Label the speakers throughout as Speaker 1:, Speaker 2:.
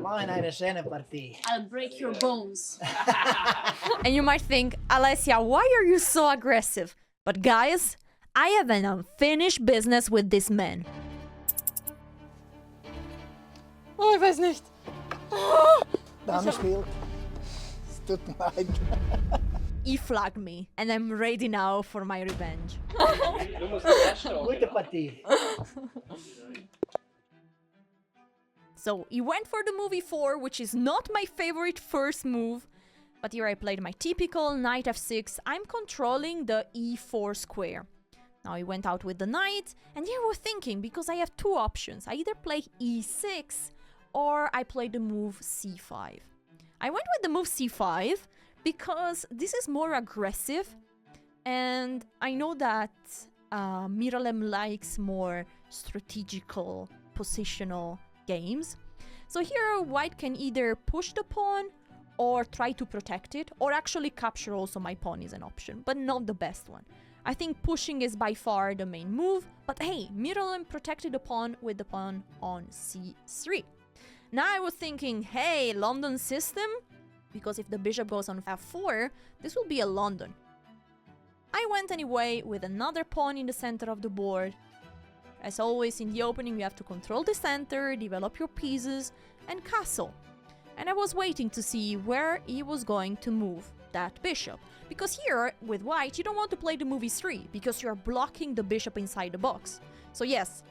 Speaker 1: Mä en eine schöne Partie.
Speaker 2: I'll break your bones.
Speaker 3: And you might think, Alessia, why are you so aggressive? But guys, I have an unfinished business with this man.
Speaker 4: Oh, ich weiß nicht.
Speaker 1: Damenspiel. Es tut mir leid.
Speaker 3: He flagged me, and I'm ready now for my revenge.
Speaker 1: Gute Partie.
Speaker 3: So he went for the move e4, which is not my favorite first move. But here I played my typical knight f6. I'm controlling the e4 square. Now he went out with the knight, and here we're thinking, because I have two options. I either play e6, or I play the move c5. I went with the move c5, because this is more aggressive, and I know that Miralem likes more strategical, positional games. So here white can either push the pawn or try to protect it, or actually capture also my pawn is an option, but not the best one. I think pushing is by far the main move, but hey, Miralem protected the pawn with the pawn on c3. Now I was thinking, hey, London system, because if the bishop goes on f4, this will be a London. I went anyway with another pawn in the center of the board. As always in the opening, you have to control the center, develop your pieces, and castle. And I was waiting to see where he was going to move that bishop. Because here, with white, you don't want to play the move e3, because you're blocking the bishop inside the box. So yes,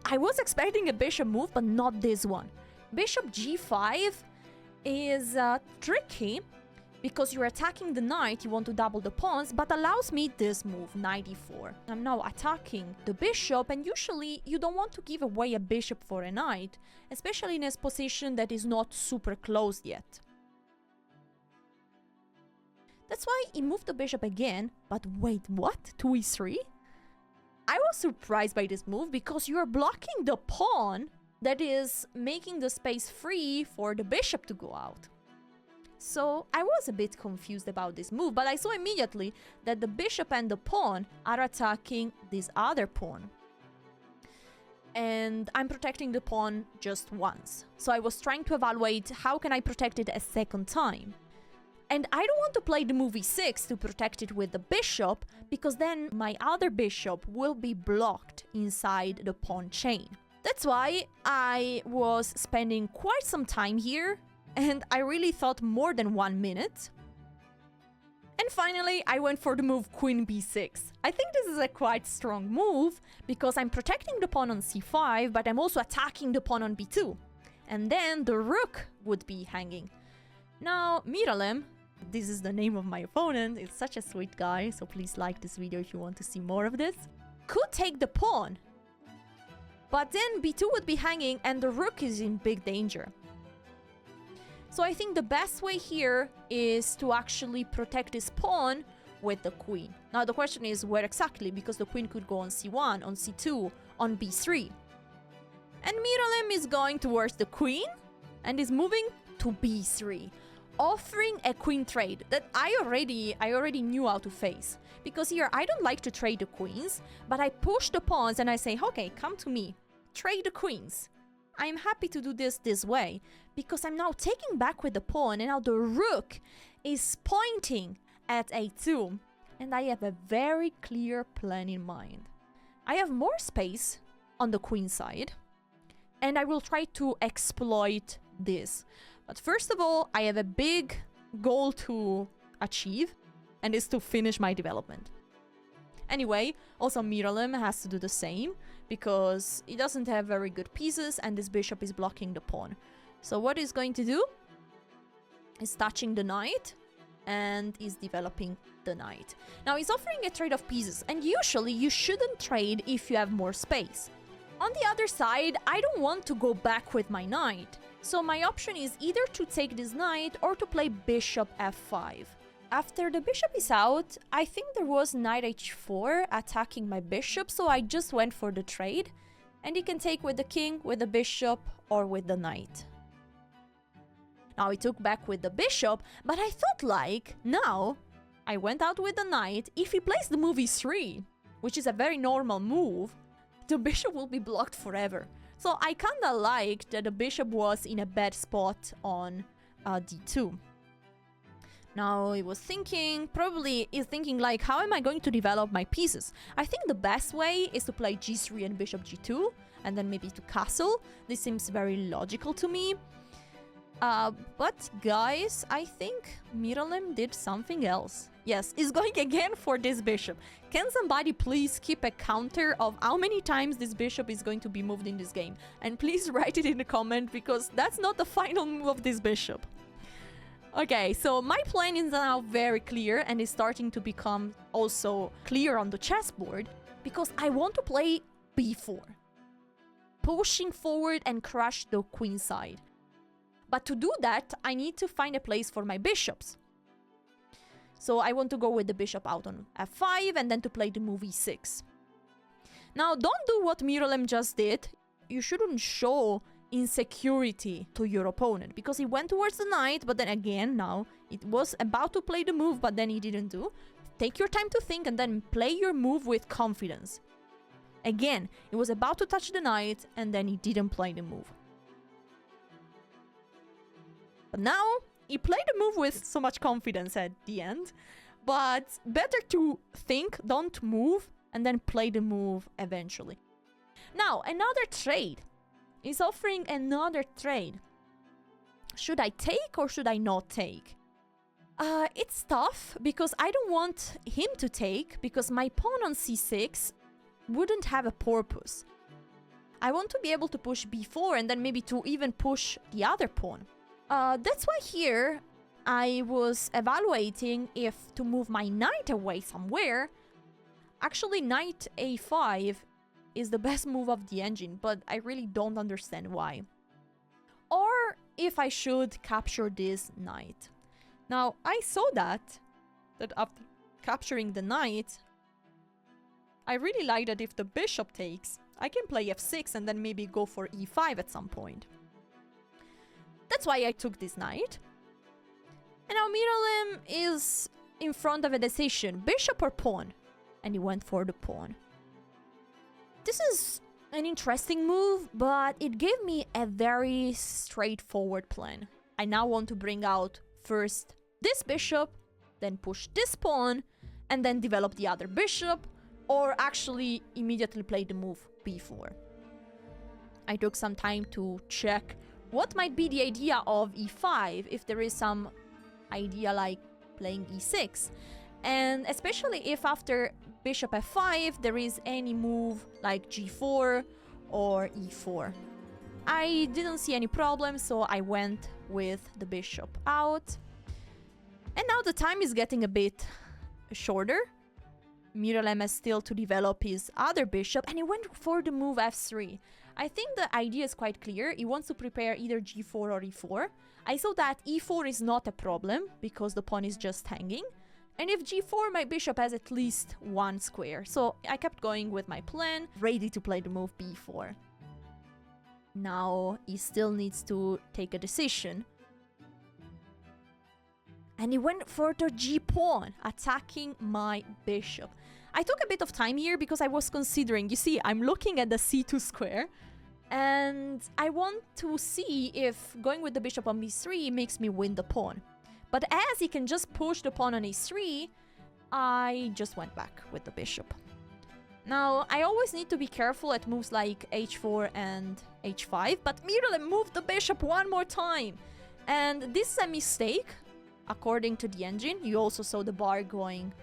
Speaker 3: I was expecting a bishop move, but not this one. Bishop g5 is tricky, because you're attacking the knight, you want to double the pawns, but allows me this move, knight e4. I'm now attacking the bishop, and usually you don't want to give away a bishop for a knight, especially in a position that is not super closed yet. That's why he moved the bishop again, but wait, what? 2e3? I was surprised by this move, because you're blocking the pawn that is making the space free for the bishop to go out. So I was a bit confused about this move, but I saw immediately that the bishop and the pawn are attacking this other pawn. And I'm protecting the pawn just once. So I was trying to evaluate how can I protect it a second time. And I don't want to play the move e6 to protect it with the bishop, because then my other bishop will be blocked inside the pawn chain. That's why I was spending quite some time here, and I really thought more than 1 minute. And finally, I went for the move queen b6. I think this is a quite strong move, because I'm protecting the pawn on c5, but I'm also attacking the pawn on b2. And then the rook would be hanging. Now, Miralem, this is the name of my opponent, is such a sweet guy, so please like this video if you want to see more of this, could take the pawn. But then b2 would be hanging, and the rook is in big danger. So I think the best way here is to actually protect this pawn with the queen. Now the question is where exactly, because the queen could go on c1, on c2, on b3. And Miralem is going towards the queen and is moving to b3, offering a queen trade that I already knew how to face. Because here I don't like to trade the queens, but I push the pawns and I say, okay, come to me, trade the queens. I'm happy to do this way, because I'm now taking back with the pawn, and now the rook is pointing at a2, and I have a very clear plan in mind. I have more space on the queen side, and I will try to exploit this. But first of all, I have a big goal to achieve, and is to finish my development. Anyway, also Miralem has to do the same, because he doesn't have very good pieces, and this bishop is blocking the pawn. So what he's going to do is touching the knight, and is developing the knight. Now he's offering a trade of pieces, and usually you shouldn't trade if you have more space. On the other side, I don't want to go back with my knight, so my option is either to take this knight or to play bishop f5. After the bishop is out, I think there was knight h4 attacking my bishop, so I just went for the trade. And he can take with the king, with the bishop, or with the knight. Now he took back with the bishop, but I thought like, now, I went out with the knight, if he plays the move e3, which is a very normal move, the bishop will be blocked forever. So I kinda liked that the bishop was in a bad spot on d2. Now he was thinking, probably is thinking like, how am I going to develop my pieces? I think the best way is to play g3 and bishop g2, and then maybe to castle. This seems very logical to me. But guys, I think Miralem did something else. Yes, he's going again for this bishop. Can somebody please keep a counter of how many times this bishop is going to be moved in this game? And please write it in the comment, because that's not the final move of this bishop. Okay, so my plan is now very clear and is starting to become also clear on the chessboard, because I want to play b4. Pushing forward and crush the queen side. But to do that, I need to find a place for my bishops. So I want to go with the bishop out on f5 and then to play the move e6. Now, don't do what Miralem just did. You shouldn't show insecurity to your opponent, because he went towards the knight, but then again, now it was about to play the move, but then he didn't do. Take your time to think and then play your move with confidence. Again, he was about to touch the knight and then he didn't play the move. But now, he played the move with so much confidence at the end. But better to think, don't move, and then play the move eventually. Now, another trade. He's offering another trade. Should I take or should I not take? It's tough, because I don't want him to take, because my pawn on c6 wouldn't have a purpose. I want to be able to push b4 and then maybe to even push the other pawn. That's why here I was evaluating if to move my knight away somewhere. Actually, knight a5 is the best move of the engine, but I really don't understand why. Or if I should capture this knight. Now, I saw that after capturing the knight, I really like that if the bishop takes, I can play f6 and then maybe go for e5 at some point. That's why I took this knight. And now Miralem is in front of a decision, bishop or pawn? And he went for the pawn. This is an interesting move, but it gave me a very straightforward plan. I now want to bring out first this bishop, then push this pawn, and then develop the other bishop, or actually immediately play the move b4. I took some time to check what might be the idea of e5, if there is some idea like playing e6. And especially if after bishop f5 there is any move like g4 or e4. I didn't see any problem, so I went with the bishop out. And now the time is getting a bit shorter. Miralem has still to develop his other bishop, and he went for the move f3. I think the idea is quite clear. He wants to prepare either g4 or e4. I saw that e4 is not a problem, because the pawn is just hanging. And if g4, my bishop has at least one square. So I kept going with my plan, ready to play the move b4. Now he still needs to take a decision. And he went for the g-pawn, attacking my bishop. I took a bit of time here because I was considering, you see, I'm looking at the c2 square. And I want to see if going with the bishop on b3 makes me win the pawn. But as he can just push the pawn on a3, I just went back with the bishop. Now, I always need to be careful at moves like h4 and h5, but Miralem moved the bishop one more time. And this is a mistake, according to the engine. You also saw the bar going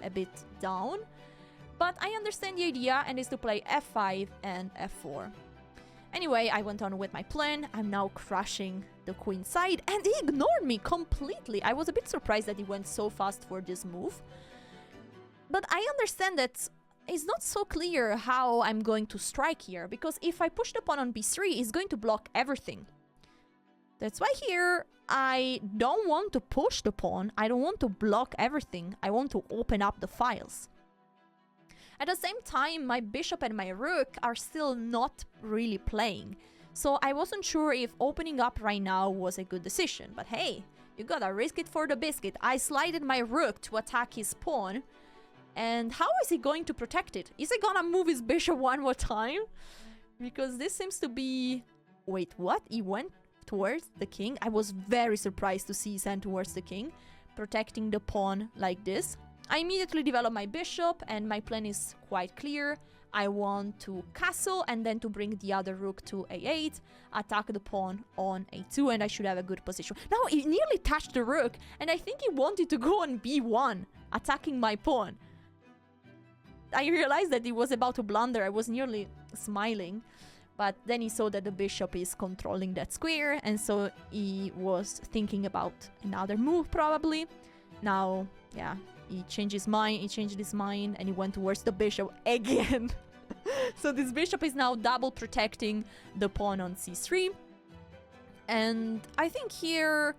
Speaker 3: a bit down. But I understand the idea, and is to play f5 and f4. Anyway, I went on with my plan. I'm now crushing the queen side, and he ignored me completely. I was a bit surprised that he went so fast for this move. But I understand that it's not so clear how I'm going to strike here, because if I push the pawn on b3, it's going to block everything. That's why here I don't want to push the pawn. I don't want to block everything. I want to open up the files. At the same time, my bishop and my rook are still not really playing. So I wasn't sure if opening up right now was a good decision. But hey, you gotta risk it for the biscuit. I slided my rook to attack his pawn. And how is he going to protect it? Is he gonna move his bishop one more time? because this seems to be... Wait, what? He went towards the king? I was very surprised to see he sent towards the king, protecting the pawn like this. I immediately develop my bishop, and my plan is quite clear. I want to castle and then to bring the other rook to a8, attack the pawn on a2, and I should have a good position. Now, he nearly touched the rook, and I think he wanted to go on b1, attacking my pawn. I realized that he was about to blunder. I was nearly smiling, but then he saw that the bishop is controlling that square, and so he was thinking about another move, probably. Now, yeah, he changed his mind, and he went towards the bishop again. So this bishop is now double protecting the pawn on c3. And I think here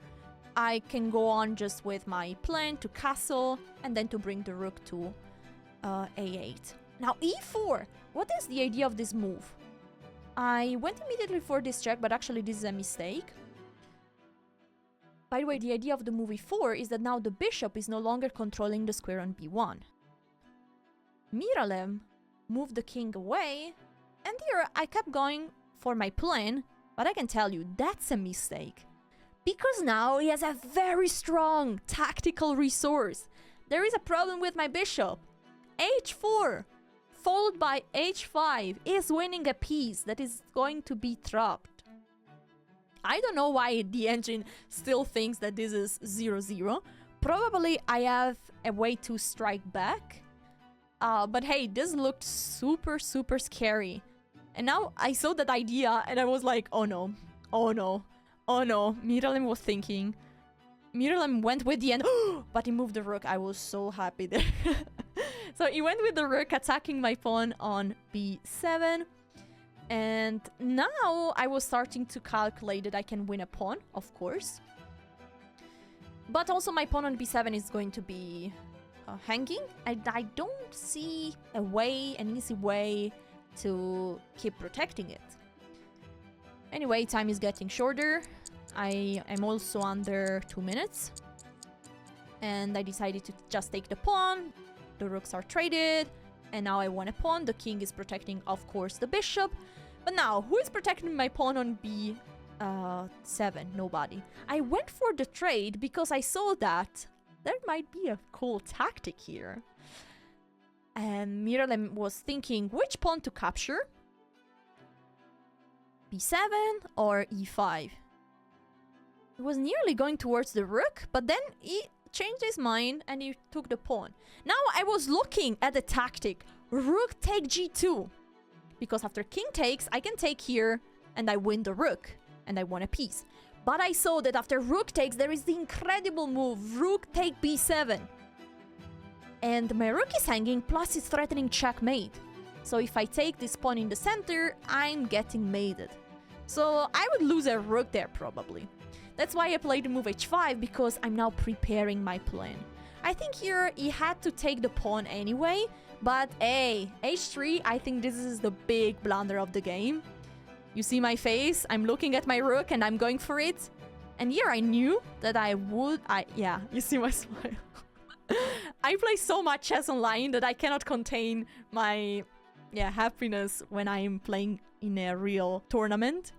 Speaker 3: I can go on just with my plan to castle, and then to bring the rook to a8. Now, e4. What is the idea of this move? I went immediately for this check, but actually this is a mistake. By the way, the idea of the move e4 is that now the bishop is no longer controlling the square on b1. Miralem moved the king away, and here I kept going for my plan, but I can tell you that's a mistake. Because now he has a very strong tactical resource. There is a problem with my bishop. h4 followed by h5 is winning a piece that is going to be trapped. I don't know why the engine still thinks that this is 0-0. Probably I have a way to strike back. But hey, this looked super scary. And now I saw that idea and I was like, oh no, oh no, oh no. Miralem was thinking. Miralem went with the end, but he moved the rook. I was so happy there. So he went with the rook, attacking my pawn on b7. And now I was starting to calculate that I can win a pawn, of course. But also my pawn on b7 is going to be hanging. I don't see a way, an easy way to keep protecting it. Anyway, time is getting shorter. I am also under 2 minutes. And I decided to just take the pawn. The rooks are traded. And now I won a pawn. The king is protecting, of course, the bishop. But now, who is protecting my pawn on b7? Nobody. I went for the trade because I saw that there might be a cool tactic here. And Miralem was thinking which pawn to capture. b7 or e5. He was nearly going towards the rook, but then he changed his mind and he took the pawn. Now I was looking at the tactic. Rook take g2. Because after king takes, I can take here and I win the rook. And I won a piece. But I saw that after rook takes, there is the incredible move. Rook take b7. And my rook is hanging, plus it's threatening checkmate. So if I take this pawn in the center, I'm getting mated. So I would lose a rook there probably. That's why I played the move h5, because I'm now preparing my plan. I think here he had to take the pawn anyway, but hey, h3, I think this is the big blunder of the game. You see my face, I'm looking at my rook and I'm going for it. And here I knew that I would, yeah, you see my smile. I play so much chess online that I cannot contain my, happiness when I'm playing in a real tournament.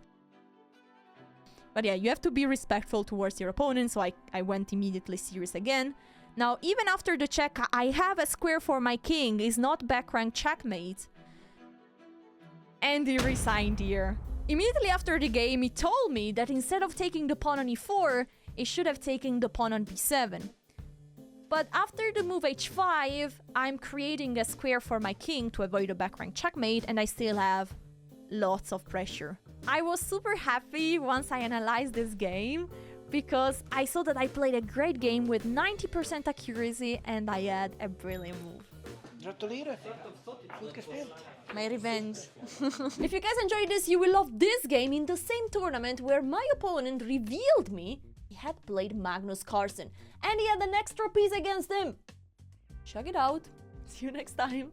Speaker 3: But yeah, you have to be respectful towards your opponent, so I went immediately serious again. Now, even after the check, I have a square for my king. It's not back rank checkmate. And he resigned here. Immediately after the game, he told me that instead of taking the pawn on e4, he should have taken the pawn on b7. But after the move h5, I'm creating a square for my king to avoid a back rank checkmate, and I still have lots of pressure. I was super happy once I analyzed this game, because I saw that I played a great game with 90% accuracy and I had a brilliant move.
Speaker 1: Gratuliere. Goed gespeeld.
Speaker 3: My revenge. If you guys enjoyed this, you will love this game in the same tournament where my opponent revealed me he had played Magnus Carlsen and he had an extra piece against him. Check it out. See you next time.